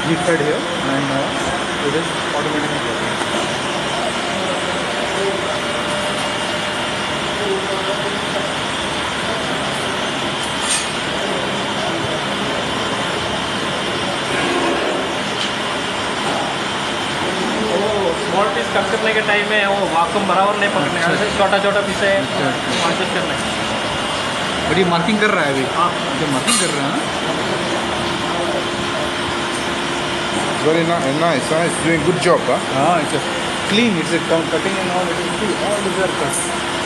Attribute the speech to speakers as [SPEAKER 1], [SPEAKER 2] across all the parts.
[SPEAKER 1] lifted here and it is automatically working.
[SPEAKER 2] Small piece cut करने के time में वो वाकुम बराबर नहीं पकड़ने का, ऐसे छोटा छोटा पीस है एडजस्ट करना है।
[SPEAKER 1] बट ये मार्किंग कर रहा है अभी।
[SPEAKER 2] हाँ
[SPEAKER 1] जो मार्किंग कर रहा है ना।
[SPEAKER 3] Very nice, huh? It's doing good job, huh?
[SPEAKER 1] हाँ, it's clean. It's cutting and all. It is free. All these are cut.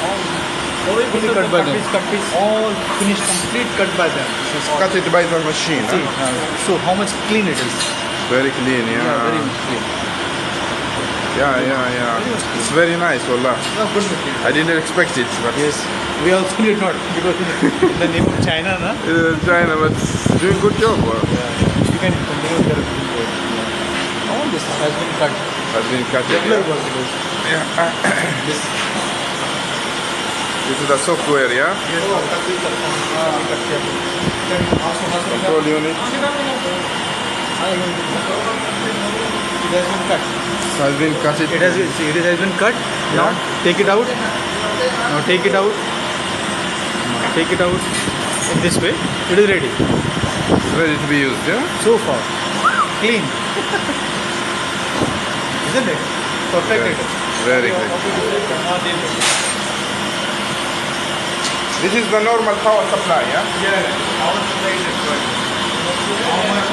[SPEAKER 1] All fully cut by them.
[SPEAKER 2] cut piece
[SPEAKER 1] All finished, complete cut by them.
[SPEAKER 3] It's cut it by the machine,
[SPEAKER 1] See,
[SPEAKER 3] huh?
[SPEAKER 1] so how much clean it is?
[SPEAKER 3] Very clean, yeah.
[SPEAKER 1] Very much clean.
[SPEAKER 3] Yeah. It's very nice, wallah.
[SPEAKER 1] No, good material.
[SPEAKER 3] I didn't expect it, but
[SPEAKER 1] Yes, we also did not because in the name of China, na.
[SPEAKER 3] China, but it's doing good job.
[SPEAKER 1] You can continue with the all this has been cut.
[SPEAKER 3] Has been cut.
[SPEAKER 1] Regular work it is.
[SPEAKER 3] Yeah.
[SPEAKER 1] This.
[SPEAKER 3] This is the software, yeah?
[SPEAKER 1] Yes.
[SPEAKER 3] Control unit.
[SPEAKER 1] It has been cut.
[SPEAKER 3] Has been cut.
[SPEAKER 1] It has been cut. Now take it out. Now take it out. Take it out in this way. It is ready.
[SPEAKER 3] It's ready to be used, yeah?
[SPEAKER 1] So far, clean. Isn't it? Perfect.
[SPEAKER 3] Very,
[SPEAKER 1] it is.
[SPEAKER 3] very good. This is the normal power supply, yeah?
[SPEAKER 1] Yeah. Our supply is required. How much?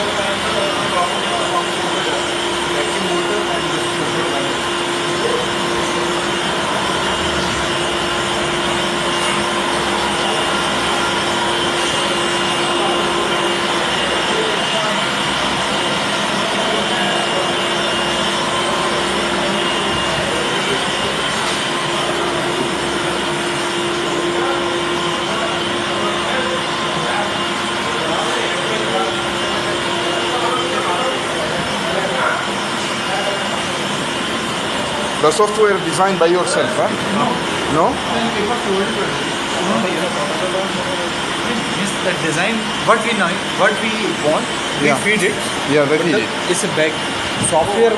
[SPEAKER 3] The software designed by yourself, huh? No?
[SPEAKER 1] The design, what we want, we
[SPEAKER 3] Yeah.
[SPEAKER 1] feed it.
[SPEAKER 3] Yeah, they
[SPEAKER 1] But
[SPEAKER 3] did it.
[SPEAKER 1] it's a bag software.